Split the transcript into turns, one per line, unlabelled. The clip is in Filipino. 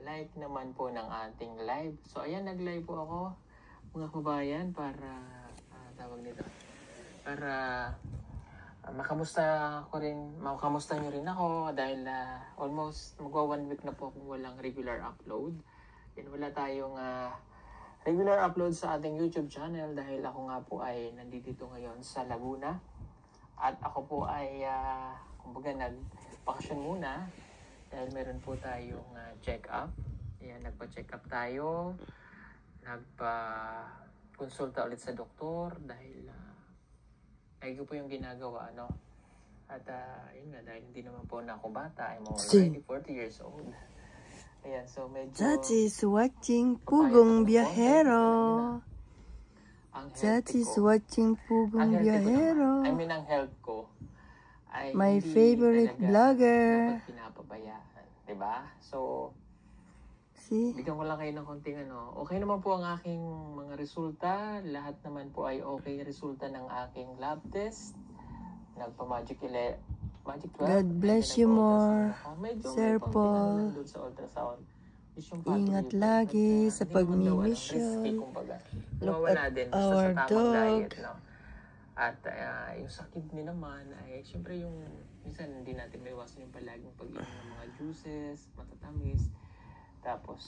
like naman po ng ating live. So ayan, nag-live po ako mga kabayan para tawag nito. Para makamusta nyo rin ako dahil almost magwa 1 week na po kung walang regular upload. Yan, wala tayong regular upload sa ating YouTube channel dahil ako nga po ay nandito ngayon sa Laguna. At ako po ay kumbaga nagpakasyon muna dahil meron po tayong check-up. Ayan, nagpa-check up tayo. Nagpa-konsulta ulit sa doktor dahil lagi ko po yung ginagawa, no? At yun nga, dahil hindi naman po na ako bata, I'm already 40 years old. Ayan, so medyo...
That is watching Pugong Biyahero. That is watching Pugong Biyahero.
I mean, ang health ko ay
my
hindi
favorite
dapat
vlogger.
pinapabayaan, diba? So,
See?
bigyan ko lang kayo ng konting okay naman po ang aking mga resulta. Lahat naman po ay okay resulta ng aking lab test. Nagpa-Magic 12.
God bless you more, Sir Paul.
Sa ultrasound.
Ingat lagi sa pagmimission. Look at our dog.
At yung sa kidney naman ay siyempre yung minsan hindi natin maiwasan yung palaging pag-inom ng mga juices, matatamis. Tapos